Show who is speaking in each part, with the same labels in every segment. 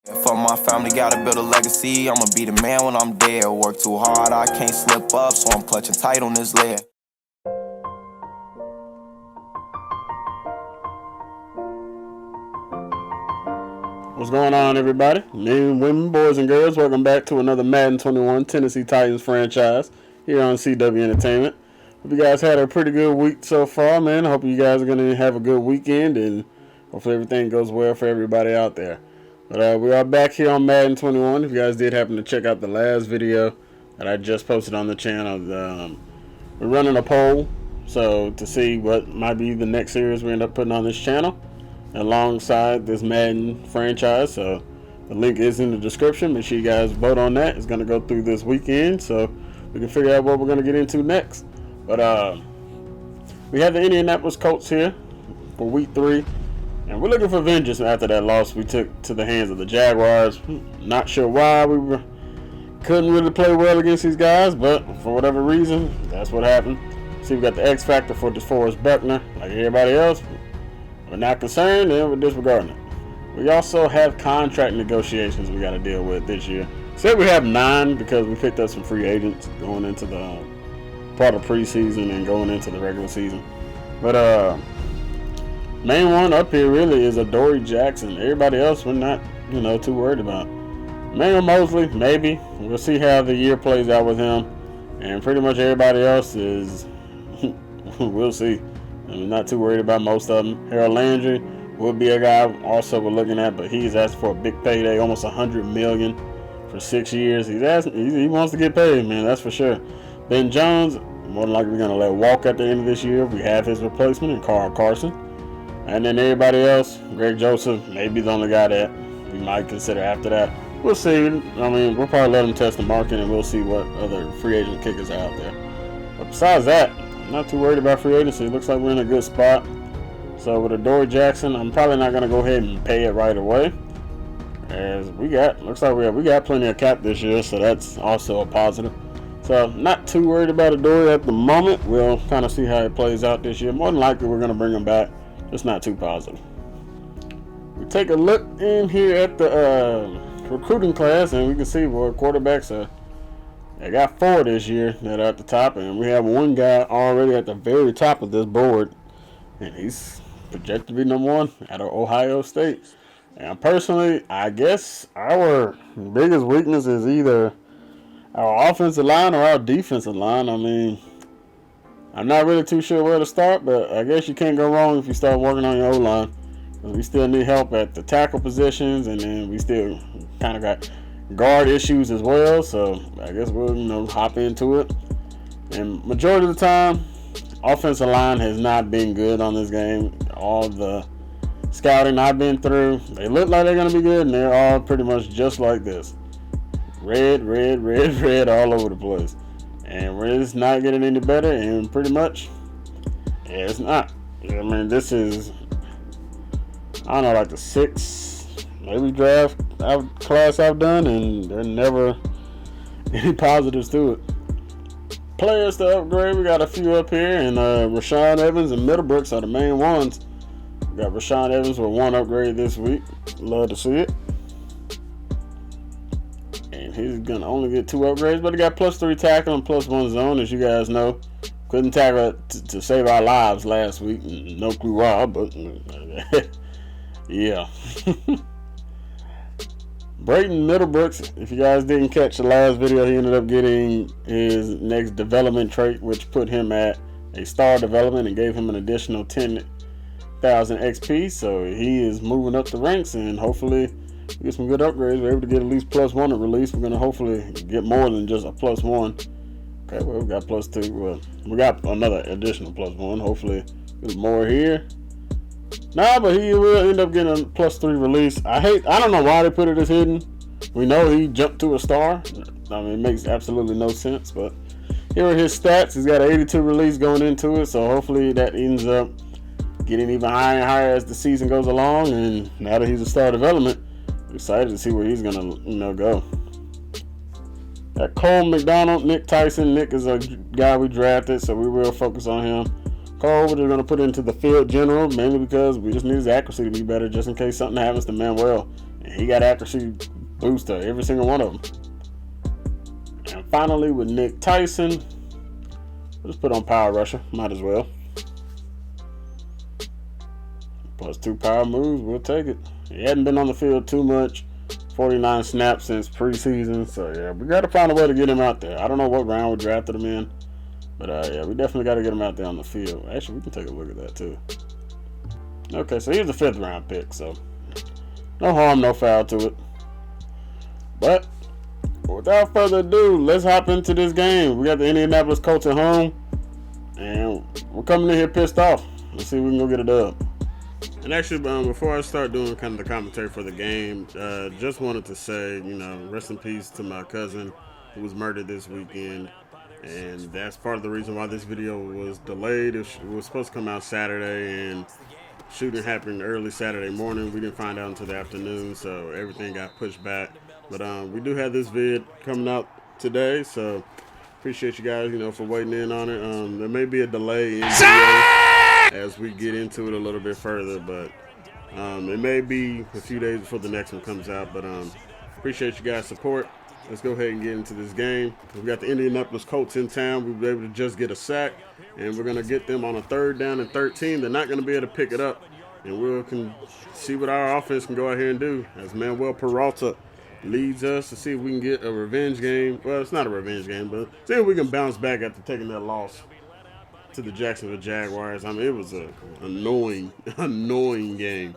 Speaker 1: For my family, gotta build a legacy. I'ma be the man when I'm dead. Work too hard, I can't slip up, so I'm clutching tight on this lead.
Speaker 2: What's going on, everybody? Men, women, boys, and girls, welcome back to another Madden 21 Tennessee Titans franchise here on CW Entertainment. Hope you guys had a pretty good week so far, man. I hope you guys are going to have a good weekend, and hopefully everything goes well for everybody out there. But we are back here on Madden 21. If you guys did happen to check out the last video that I just posted on the channel, we're running a poll so to see what might be the next series we end up putting on this channel alongside this Madden franchise. So the link is in the description. Make sure you guys vote on that. It's going to go through this weekend, so we can figure out what we're going to get into next. But we have the Indianapolis Colts here for week 3, and we're looking for vengeance after that loss we took to the hands of the Jaguars. Not sure why couldn't really play well against these guys, but for whatever reason, that's what happened. See, we got the X factor for DeForest Buckner, like everybody else. We're not concerned, and we're disregarding it. We also have contract negotiations we got to deal with this year. Said we have 9 because we picked up some free agents going into the part of preseason and going into the regular season. But main one up here really is Adoree Jackson. Everybody else we're not, too worried about. Manuel Mosley, maybe. We'll see how the year plays out with him. And pretty much everybody else is, we'll see. I'm not too worried about most of them. Harold Landry will be a guy also we're looking at, but he's asking for a big payday, almost $100 million for 6 years. He wants to get paid, man, that's for sure. Ben Jones, more than likely we're going to let walk at the end of this year. We have his replacement in Carl Carson. And then everybody else, Greg Joseph, may be the only guy that we might consider after that. We'll see. We'll probably let him test the market, and we'll see what other free agent kickers are out there. But besides that, not too worried about free agency. It looks like we're in a good spot. So with Adoree Jackson, I'm probably not going to go ahead and pay it right away, as looks like we got plenty of cap this year, so that's also a positive. So not too worried about Adoree at the moment. We'll kind of see how it plays out this year. More than likely we're going to bring him back, just not too positive. We take a look in here at the recruiting class, and we can see where quarterbacks are. They got 4 this year that are at the top, and we have one guy already at the very top of this board, and he's projected to be number 1 out of Ohio State. And personally, I guess our biggest weakness is either our offensive line or our defensive line. I'm not really too sure where to start, but I guess you can't go wrong if you start working on your O-line. We still need help at the tackle positions, and then we still kind of got guard issues as well, so I guess we'll hop into it. And majority of the time, offensive line has not been good on this game. All the scouting I've been through, they look like they're going to be good, and they're all pretty much just like this. Red, red, red, red all over the place. And we're just not getting any better, and pretty much, it's not. This is, like the 6th maybe draft class I've done, and there are never any positives to it. Players to upgrade, we got a few up here, and Rashaan Evans and Middlebrooks are the main ones. We got Rashaan Evans with 1 upgrade this week. Love to see it. And he's going to only get 2 upgrades, but he got +3 tackle and +1 zone, as you guys know. Couldn't tackle to save our lives last week. No clue why, but yeah. Brayton Middlebrooks, if you guys didn't catch the last video, he ended up getting his next development trait, which put him at a star development and gave him an additional 10,000 XP. So he is moving up the ranks, and hopefully we get some good upgrades. We're able to get at least +1 at release. We're going to hopefully get more than just a +1. Okay, well, we got +2. Well, we got another additional +1. Hopefully there's more here. Nah, but he will end up getting a +3 release. I don't know why they put it as hidden. We know he jumped to a star. It makes absolutely no sense, but here are his stats. He's got an 82 release going into it, so hopefully that ends up getting even higher and higher as the season goes along. And now that he's a star development, I'm excited to see where he's gonna go. Got Cole McDonald, Nick Tyson. Nick is a guy we drafted, so we will focus on him. Cole, we're going to put into the field general, mainly because we just need his accuracy to be better, just in case something happens to Manuel He got accuracy booster, every single one of them. And finally, with Nick Tyson, let's put on power rusher. Might as well. Plus 2 power moves, we'll take it. He hadn't been on the field too much. 49 snaps since preseason. So, yeah, we got to find a way to get him out there. I don't know what round we drafted him in. But, yeah, we definitely got to get him out there on the field. Actually, we can take a look at that, too. Okay, so here's a 5th round pick. So, no harm, no foul to it. But, without further ado, let's hop into this game. We got the Indianapolis Colts at home. And we're coming in here pissed off. Let's see if we can go get a dub. And actually, before I start doing kind of the commentary for the game, just wanted to say, rest in peace to my cousin who was murdered this weekend. And that's part of the reason why this video was delayed. It was supposed to come out Saturday, and shooting happened early Saturday morning. We didn't find out until the afternoon, so everything got pushed back. But we do have this vid coming out today, so appreciate you guys, for waiting in on it. There may be a delay in video as we get into it a little bit further, but it may be a few days before the next one comes out. But appreciate you guys' support. Let's go ahead and get into this game. We've got the Indianapolis Colts in town. We were able to just get a sack, and we're going to get them on a 3rd down and 13. They're not going to be able to pick it up, and we can see what our offense can go out here and do as Manuel Peralta leads us to see if we can get a revenge game. Well, it's not a revenge game, but see if we can bounce back after taking that loss to the Jacksonville Jaguars. I mean, it was an annoying game.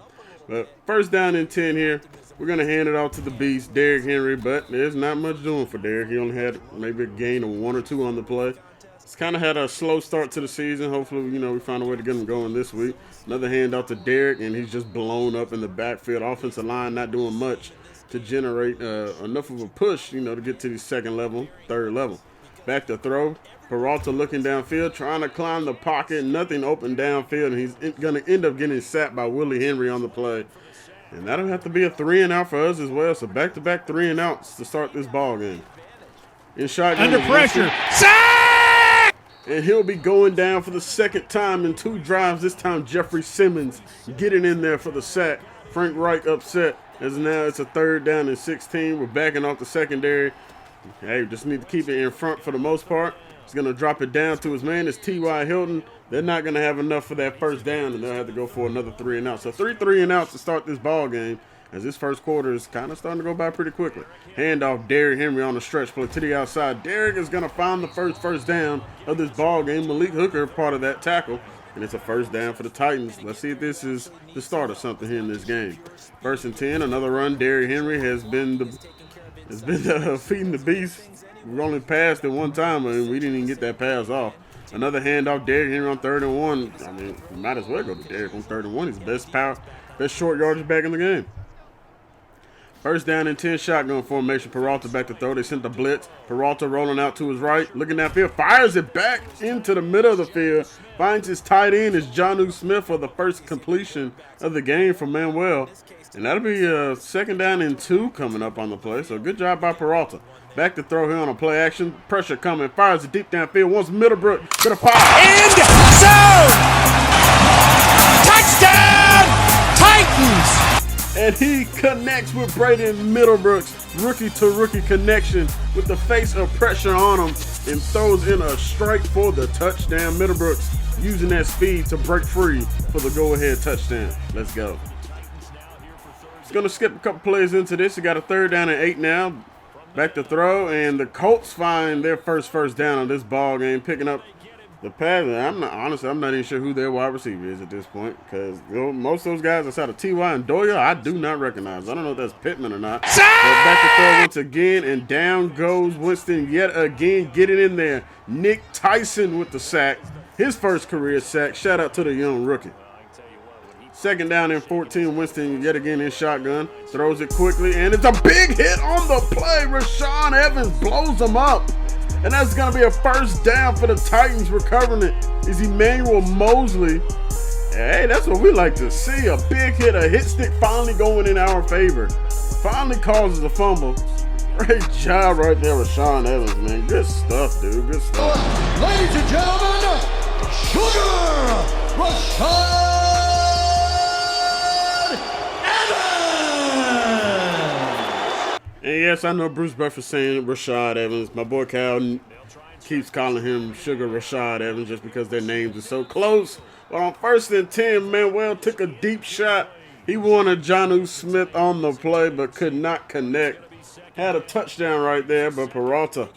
Speaker 2: But 1st down and 10 here. We're going to hand it off to the beast, Derrick Henry, but there's not much doing for Derrick. He only had maybe a gain of 1 or 2 on the play. It's kind of had a slow start to the season. Hopefully, we find a way to get him going this week. Another handoff to Derrick, and he's just blown up in the backfield. Offensive line not doing much to generate enough of a push, to get to the 2nd level, 3rd level. Back to throw. Peralta looking downfield, trying to climb the pocket. Nothing open downfield, and he's going to end up getting sacked by Willie Henry on the play. And that'll have to be a 3 and out for us as well. So back-to-back 3 and outs to start this ball game. In shotgun.
Speaker 3: Under pressure. Sack!
Speaker 2: And he'll be going down for the 2nd time in 2 drives. This time Jeffrey Simmons getting in there for the sack. Frank Reich upset as now it's a 3rd down and 16. We're backing off the secondary. Hey, just need to keep it in front for the most part. He's going to drop it down to his man. It's T.Y. Hilton. They're not going to have enough for that 1st down, and they'll have to go for another 3 and out. So 3 and outs to start this ball game, as this 1st quarter is kind of starting to go by pretty quickly. Handoff, Derrick Henry on the stretch play to the outside. Derrick is going to find the first down of this ball game. Malik Hooker part of that tackle, and it's a 1st down for the Titans. Let's see if this is the start of something here in this game. 1st and 10, another run. Derrick Henry has been feeding the beast. We only passed it 1 time, and we didn't even get that pass off. Another handoff, Derrick Henry on 3rd and 1. I mean, we might as well go to Derrick on 3rd and 1. He's the best short yardage back in the game. 1st down and 10, shotgun formation. Peralta back to throw. They sent the blitz. Peralta rolling out to his right, looking downfield, fires it back into the middle of the field. Finds his tight end is Jonnu Smith for the 1st completion of the game for Manuel. And that'll be a 2nd down and 2 coming up on the play. So good job by Peralta. Back to throw here on a play action. Pressure coming. Fires it deep downfield. Wants Middlebrook. Gonna pop.
Speaker 3: End zone! Touchdown! Titans!
Speaker 2: And he connects with Braden Middlebrooks. Rookie-to-rookie connection with the face of pressure on him and throws in a strike for the touchdown. Middlebrooks using that speed to break free for the go-ahead touchdown. Let's go. It's going to skip a couple plays into this. You got a 3rd down and 8 now. Back to throw, and the Colts find their first down on this ball game, picking up the pass. I'm not even sure who their wide receiver is at this point, because most of those guys outside of T.Y. and Doyle, I do not recognize. I don't know if that's Pittman or not. But back to throw once again, and down goes Winston yet again, getting in there. Nick Tyson with the sack, his 1st career sack. Shout out to the young rookie. 2nd down and 14. Winston yet again in shotgun. Throws it quickly, and it's a big hit on the play. Rashaan Evans blows him up. And that's going to be a 1st down for the Titans. Recovering it is Emmanuel Mosley. Hey, that's what we like to see. A big hit, a hit stick finally going in our favor. Finally causes a fumble. Great job right there with Rashaan Evans, man. Good stuff, dude. Good stuff.
Speaker 3: Ladies and gentlemen, Sugar Rashaan Evans!
Speaker 2: And yes, I know Bruce Buffer's saying Rashad Evans. My boy Cal keeps calling him Sugar Rashad Evans just because their names are so close. But on 1st and 10, Manuel took a deep shot. He wanted Jonnu Smith on the play, but could not connect. Had a touchdown right there, but Peralta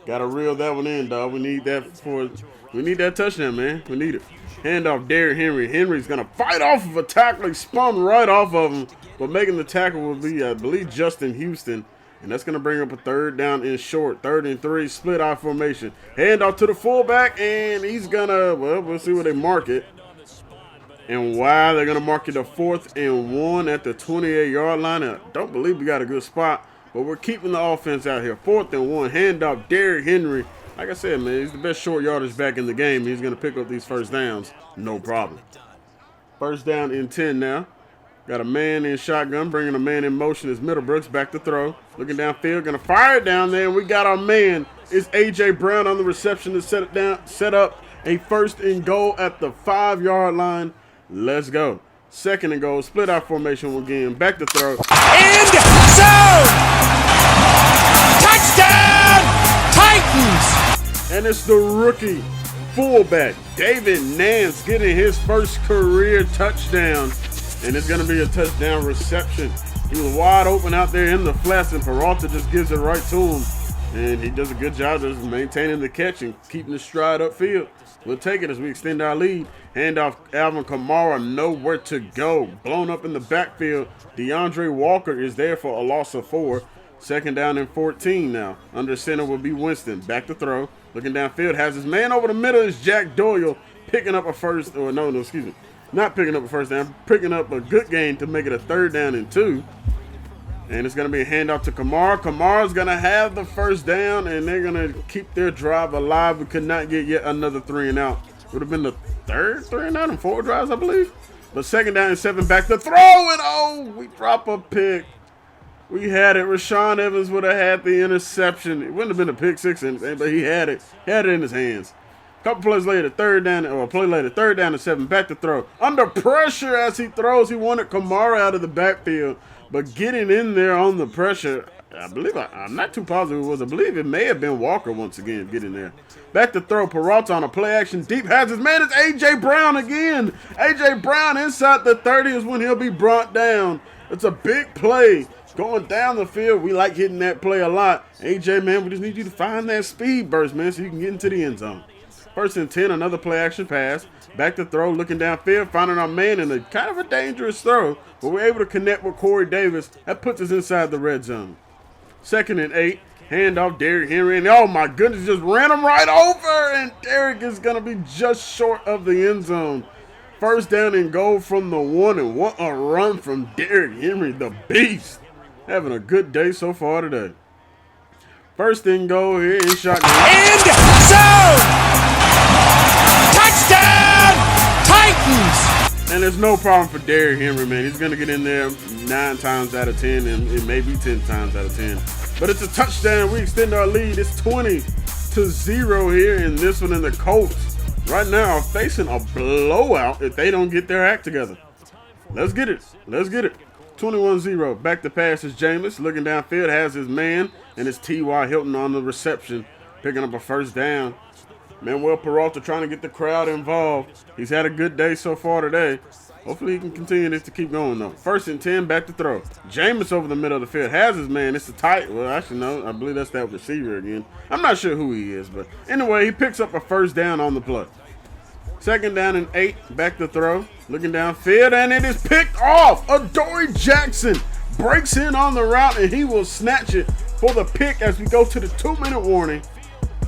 Speaker 2: got to reel that one in, dog. We need that touchdown, man. We need it. Handoff, Derrick Henry. Henry's going to fight off of a tackle. He spun right off of him. But making the tackle will be, I believe, Justin Houston. And that's going to bring up a 3rd down and short. 3rd and 3, split out formation. Handoff to the fullback, and he's going to, well, we'll see where they mark it. And why they're going to mark it a 4th and 1 at the 28-yard line. I don't believe we got a good spot, but we're keeping the offense out here. 4th and 1, handoff, Derrick Henry. Like I said, man, he's the best short yardage back in the game. He's going to pick up these first downs. No problem. 1st down and 10 now. Got a man in shotgun, bringing a man in motion is Middlebrooks, back to throw. Looking downfield, going to fire it down there, and we got our man. It's A.J. Brown on the reception to set up a 1st and goal at the 5-yard line. Let's go. 2nd and goal, split out formation again, back to throw.
Speaker 3: End zone! Touchdown! Titans!
Speaker 2: And it's the rookie fullback, David Nance, getting his first career touchdown. And it's going to be a touchdown reception. He was wide open out there in the flats, and Peralta just gives it right to him. And he does a good job just maintaining the catch and keeping the stride upfield. We'll take it as we extend our lead. Handoff, Alvin Kamara, nowhere to go. Blown up in the backfield. DeAndre Walker is there for a loss of 4. 2nd down and 14 now. Under center will be Winston. Back to throw. Looking downfield, has his man over the middle is Jack Doyle. Picking up a first, or no, excuse me. Not picking up a first down, picking up a good gain to make it a 3rd down and 2. And it's going to be a handoff to Kamara. Kamara's going to have the 1st down, and they're going to keep their drive alive. We could not get yet another 3 and out. Would have been the 3rd 3 and out in 4 drives, I believe. But 2nd down and 7, back to throw, and oh, we drop a pick. We had it. Rashaan Evans would have had the interception. It wouldn't have been a pick 6 or anything, but he had it. He had it in his hands. Couple plays later, 3rd down, or a play later, 3rd down and 7, back to throw. Under pressure as he throws, he wanted Kamara out of the backfield, but getting in there on the pressure, I believe, I'm not too positive it was, I believe it may have been Walker once again getting there. Back to throw, Peralta on a play action, deep has his man, it's A.J. Brown again. A.J. Brown inside the 30 is when he'll be brought down. It's a big play. Going down the field, we like hitting that play a lot. A.J., man, we just need you to find that speed burst, man, so you can get into the end zone. 1st and 10, another play action pass. Back to throw, looking downfield, finding our man in a kind of a dangerous throw, but we're able to connect with Corey Davis. That puts us inside the red zone. 2nd and 8, handoff, Derrick Henry, and oh my goodness, just ran him right over, and Derrick is going to be just short of the end zone. 1st down and goal from the 1, and what a run from Derrick Henry, the beast. Having a good day so far today. 1st and goal here in shotgun.
Speaker 3: End zone! Touchdown! Titans!
Speaker 2: And there's no problem for Derrick Henry, man. He's going to get in there 9 times out of 10 and maybe 10 times out of 10. But it's a touchdown. We extend our lead. It's 20-0 here in this one. And the Colts right now are facing a blowout if they don't get their act together. Let's get it. Let's get it. 21-0. Back to pass is Jameis. Looking downfield, has his man, and it's T.Y. Hilton on the reception, picking up a 1st down. Manuel Peralta trying to get the crowd involved. He's had a good day so far today. Hopefully he can continue this to keep going, though. 1st and 10, back to throw. Jameis over the middle of the field, has his man. It's the tight. Well, actually, no. I believe that's that receiver again. I'm not sure who he is, but anyway, he picks up a 1st down on the play. 2nd down and 8, back to throw. Looking downfield, and it is picked off. Adoree Jackson breaks in on the route, and he will snatch it for the pick as we go to the 2-minute warning.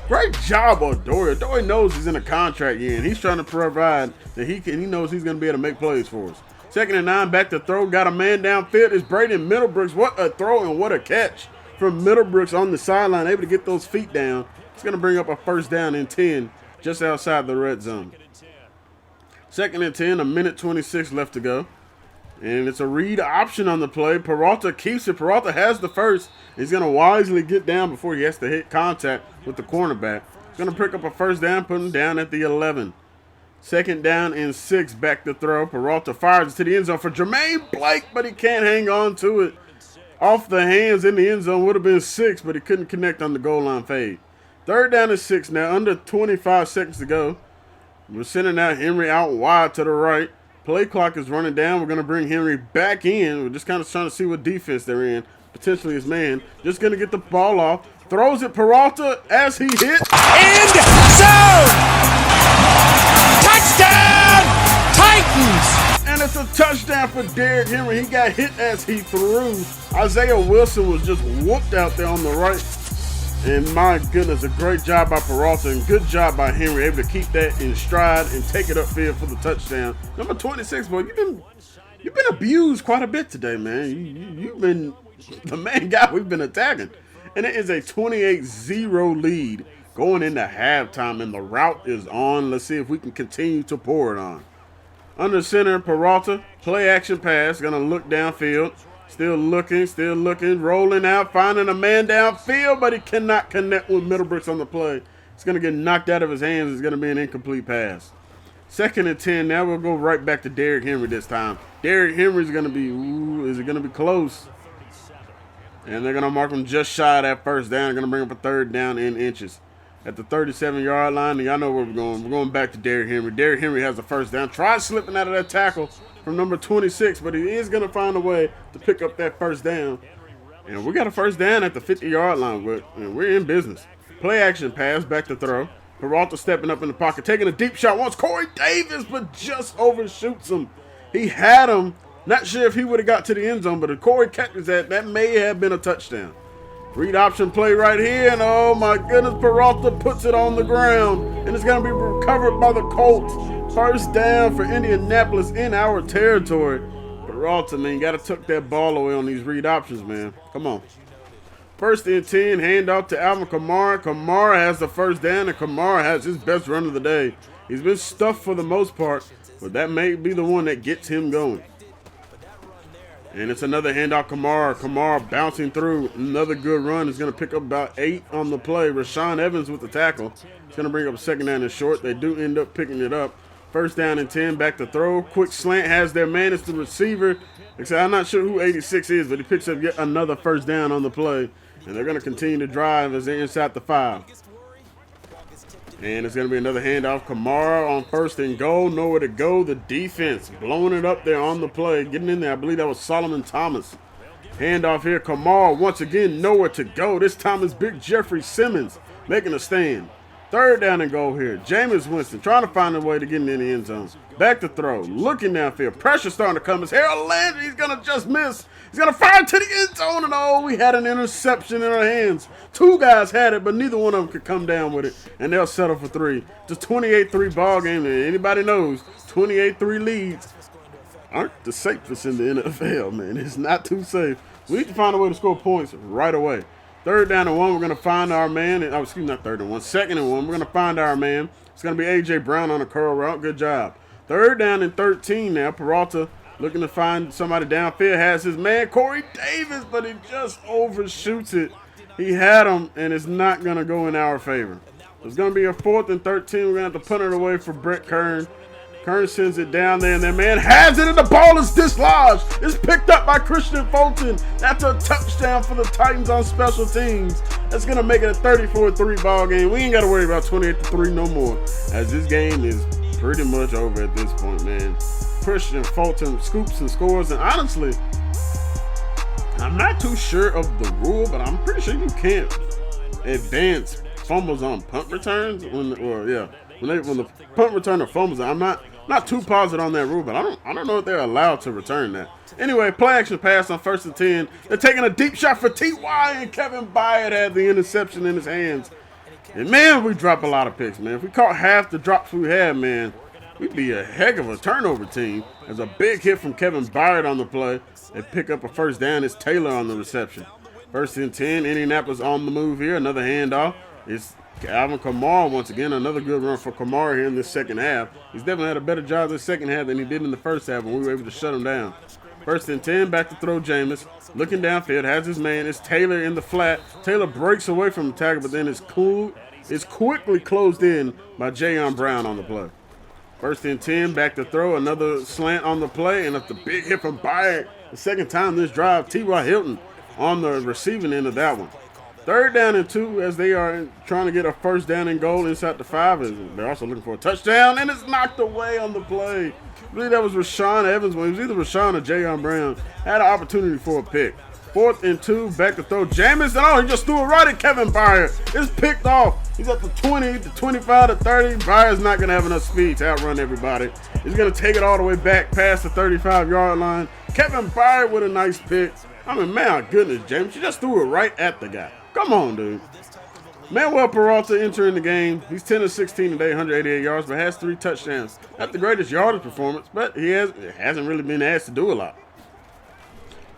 Speaker 2: Great job, Adoree. Adoree knows he's in a contract year, and he's trying to provide that he knows he's going to be able to make plays for us. 2nd and 9, back to throw. Got a man downfield. It's Braden Middlebrooks. What a throw and what a catch from Middlebrooks on the sideline, able to get those feet down. It's going to bring up a 1st down and 10 just outside the red zone. 2nd and 10, a minute 26 left to go. And it's a read option on the play. Peralta keeps it. Peralta has the 1st. He's going to wisely get down before he has to hit contact with the cornerback. He's going to pick up a 1st down, put him down at the 11. 2nd down and 6, back to throw. Peralta fires to the end zone for Jermaine Blake, but he can't hang on to it. off the hands in the end zone. Would have been 6, but he couldn't connect on the goal line fade. 3rd down and 6 now, under 25 seconds to go. We're sending out Henry out wide to the right. Play clock is running down. We're going to bring Henry back in. We're just kind of trying to see what defense they're in. Potentially his man. Just going to get the ball off. Throws it Peralta as he hits.
Speaker 3: End zone! Touchdown! Titans!
Speaker 2: And it's a touchdown for Derrick Henry. He got hit as he threw. Isaiah Wilson was just whooped out there on the right. And my goodness, a great job by Peralta and good job by Henry, able to keep that in stride and take it upfield for the touchdown. Number 26, boy, you've been abused quite a bit today, man. You've been the main guy we've been attacking. And it is a 28-0 lead going into halftime, and the route is on. Let's see if we can continue to pour it on. Under center, Peralta, play action pass, gonna look downfield. Still looking, rolling out, finding a man downfield, but he cannot connect with Middlebrooks on the play. It's going to get knocked out of his hands. It's going to be an incomplete pass. 2nd and 10. Now we'll go right back to Derrick Henry this time. Derrick Henry's going to be, is it going to be close? And they're going to mark him just shy of that 1st down. They're going to bring up a 3rd down in inches. At the 37-yard line, and y'all know where we're going. We're going back to Derrick Henry. Derrick Henry has the 1st down. Tried slipping out of that tackle from number 26, but he is going to find a way to pick up that 1st down. And we got a 1st down at the 50-yard line, but we're in business. Play action pass, back to throw. Peralta stepping up in the pocket, taking a deep shot. Wants Corey Davis, but just overshoots him. He had him. Not sure if he would have got to the end zone, but if Corey catches that may have been a touchdown. Read option play right here, and oh my goodness, Peralta puts it on the ground, and it's going to be recovered by the Colts. 1st down for Indianapolis in our territory. Peralta, man, got to tuck that ball away on these read options, man. Come on. 1st and 10, handoff to Alvin Kamara. Kamara has the 1st down, and Kamara has his best run of the day. He's been stuffed for the most part, but that may be the one that gets him going. And it's another handoff, Kamara. Kamara bouncing through. Another good run. Is going to pick up about 8 on the play. Rashawn Evans with the tackle. It's going to bring up 2nd down and short. They do end up picking it up. 1st down and 10. Back to throw. Quick slant has their man. It's the receiver. Except I'm not sure who 86 is, but he picks up yet another 1st down on the play. And they're going to continue to drive as they're inside the 5. And it's going to be another handoff. Kamara on 1st and goal. Nowhere to go. The defense blowing it up there on the play. Getting in there. I believe that was Solomon Thomas. Handoff here. Kamara once again nowhere to go. This time it's Big Jeffrey Simmons making a stand. 3rd down and goal here. Jameis Winston trying to find a way to get in the end zone. Back to throw. Looking downfield. Pressure starting to come. It's Harold Landry. He's going to just miss. He's going to fire to the end zone. And oh, we had an interception in our hands. 2 guys had it, but neither one of them could come down with it. And they'll settle for 3. Just 28-3 ball game. And anybody knows 28-3 leads aren't the safest in the NFL, man. It's not too safe. We need to find a way to score points right away. 3rd down and 1, we're going to find our man. Oh, excuse me, not 3rd and 1. 2nd and 1, we're going to find our man. It's going to be A.J. Brown on a curl route. Good job. 3rd down and 13 now. Peralta looking to find somebody downfield. Has his man, Corey Davis, but he just overshoots it. He had him, and it's not going to go in our favor. It's going to be a 4th and 13. We're going to have to punt it away for Brett Kern. Kern sends it down there, and their man has it, and the ball is dislodged. It's picked up by Christian Fulton. That's a touchdown for the Titans on special teams. That's going to make it a 34-3 ball game. We ain't got to worry about 28-3 no more, as this game is pretty much over at this point, man. Christian Fulton scoops and scores, and honestly, I'm not too sure of the rule, but I'm pretty sure you can't advance fumbles on punt returns when the punt returner fumbles. I'm not too positive on that rule, but I don't know if they're allowed to return that. Anyway, play action pass on 1st and 10. They're taking a deep shot for T.Y. and Kevin Byard had the interception in his hands. And man, we drop a lot of picks, man. If we caught half the drops we had, man, we'd be a heck of a turnover team. There's a big hit from Kevin Byard on the play. They pick up a 1st down. It's Taylor on the reception. 1st and 10. Indianapolis on the move here. Another handoff. It's Alvin Kamara once again. Another good run for Kamara here in this 2nd half. He's definitely had a better job this 2nd half than he did in the 1st half when we were able to shut him down. 1st and 10. Back to throw Jameis. Looking downfield. Has his man. It's Taylor in the flat. Taylor breaks away from the tackle, but then it's quickly closed in by Jayon Brown on the play. 1st and 10, back to throw, another slant on the play, and it's the big hit from Byard. The 2nd time this drive, T.Y. Hilton on the receiving end of that one. 3rd down and 2 as they are trying to get a 1st down and goal inside the 5. And they're also looking for a touchdown, and it's knocked away on the play. I believe that was Rashawn Evans. Well, it was either Rashawn or Jayon Brown. Had an opportunity for a pick. 4th and 2, back to throw. Jamison, he just threw it right at Kevin Byard. It's picked off. He's at the 20, the 25, the 30. Byard's not going to have enough speed to outrun everybody. He's going to take it all the way back past the 35-yard line. Kevin Byard with a nice pick. I mean, man, goodness, James, you just threw it right at the guy. Come on, dude. Manuel Peralta entering the game. He's 10 of 16 today, 188 yards, but has 3 touchdowns. Not the greatest yardage performance, but he hasn't really been asked to do a lot.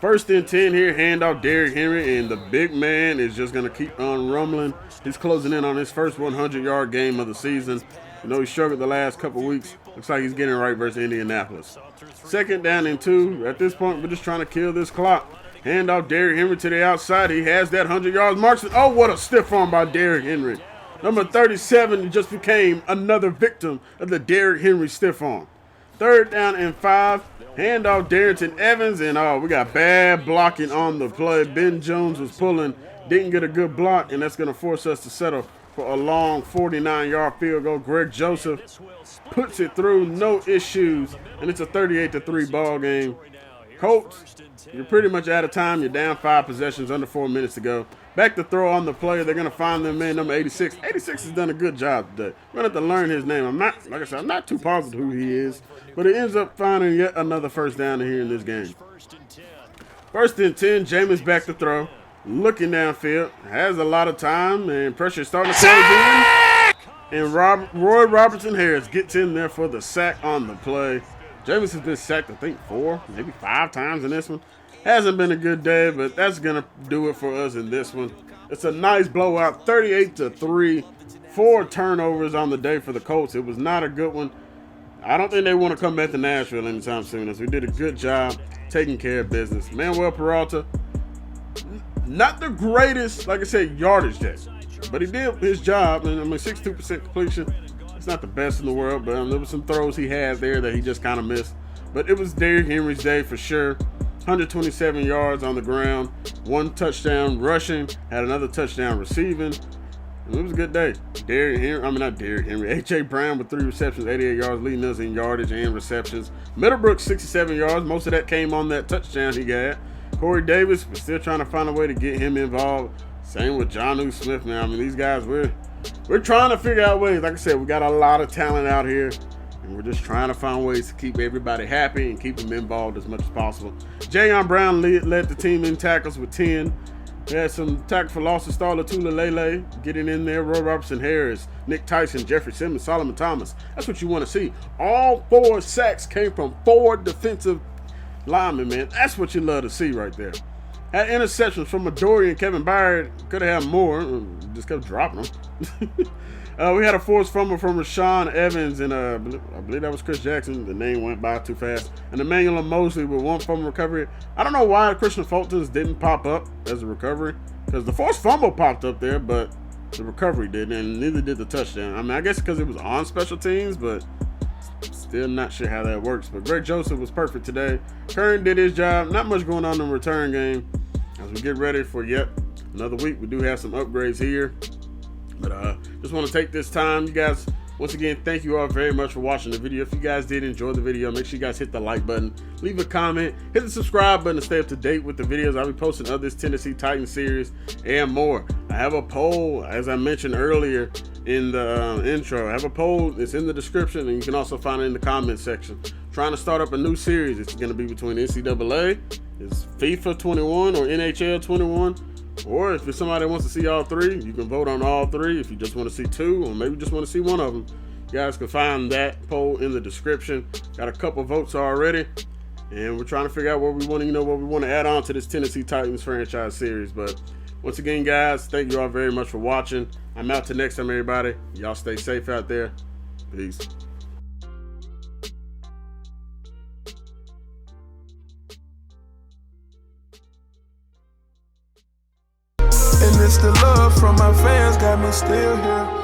Speaker 2: 1st and 10 here, handoff Derrick Henry, and the big man is just going to keep on rumbling. He's closing in on his first 100-yard game of the season. You know, he struggled the last couple weeks. Looks like he's getting right versus Indianapolis. 2nd down and 2. At this point, we're just trying to kill this clock. Handoff Derrick Henry to the outside. He has that 100 yards. Marks it. Oh, what a stiff arm by Derrick Henry. Number 37 just became another victim of the Derrick Henry stiff arm. 3rd down and 5. Handoff Darrington Evans, and we got bad blocking on the play. Ben Jones was pulling, didn't get a good block, and that's going to force us to settle for a long 49-yard field goal. Greg Joseph puts it through, no issues, and it's a 38-3 ball game. Colts, you're pretty much out of time. You're down 5 possessions, under 4 minutes to go. Back to throw on the play. They're going to find their man, number 86. 86 has done a good job today. We're going to have to learn his name. I'm not too positive who he is, but he ends up finding yet another 1st down here in this game. 1st and 10, Jameis back to throw. Looking downfield. Has a lot of time, and pressure starting to close in. And Roy Robertson Harris gets in there for the sack on the play. Jameis has been sacked, I think, 4, maybe 5 times in this one. Hasn't been a good day, but that's going to do it for us in this one. It's a nice blowout, 38-3. 4 turnovers on the day for the Colts. It was not a good one. I don't think they want to come back to Nashville anytime soon, as we did a good job taking care of business. Manuel Peralta, not the greatest, like I said, yardage day, but he did his job. And 62% completion. It's not the best in the world, but there were some throws he had there that he just kind of missed. But it was Derrick Henry's day for sure. 127 yards on the ground, 1 touchdown rushing, had another touchdown receiving. It was a good day. A.J. Brown with 3 receptions, 88 yards, leading us in yardage and receptions. Middlebrook, 67 yards. Most of that came on that touchdown he got. Corey Davis, we're still trying to find a way to get him involved. Same with Jonnu Smith now. These guys, we're trying to figure out ways. Like I said, we got a lot of talent out here, and we're just trying to find ways to keep everybody happy and keep them involved as much as possible. Jayon Brown led the team in tackles with 10. We had some tackle for losses. Starla Tula getting in there. Roy Robertson Harris, Nick Tyson, Jeffrey Simmons, Solomon Thomas. That's what you want to see. All 4 sacks came from 4 defensive linemen, man. That's what you love to see right there. Had interceptions from Midori and Kevin Byard. Could have had more. Just kept dropping them. We had a forced fumble from Rashawn Evans, and I believe that was Chris Jackson. The name went by too fast. And Emmanuel Mosley with 1 fumble recovery. I don't know why Christian Fulton's didn't pop up as a recovery, because the forced fumble popped up there, but the recovery didn't, and neither did the touchdown. I guess because it was on special teams, but still not sure how that works. But Greg Joseph was perfect today. Kern did his job. Not much going on in the return game. As we get ready for yet another week, we do have some upgrades here. But just want to take this time, you guys, once again, thank you all very much for watching the video. If you guys did enjoy the video, make sure you guys hit the like button, leave a comment, hit the subscribe button to stay up to date with the videos. I'll be posting other Tennessee Titans series and more. I have a poll, as I mentioned earlier in the intro. I have a poll. It's in the description, and you can also find it in the comment section. Trying to start up a new series. It's going to be between NCAA, it's FIFA 21 or NHL 21. Or if it's somebody that wants to see all 3, you can vote on all 3. If you just want to see 2, or maybe just want to see one of them, you guys can find that poll in the description. Got a couple votes already, and we're trying to figure out what we want to add on to this Tennessee Titans franchise series. But once again, guys, thank you all very much for watching. I'm out till next time, everybody. Y'all stay safe out there. Peace.
Speaker 4: And it's the love from my fans got me still here.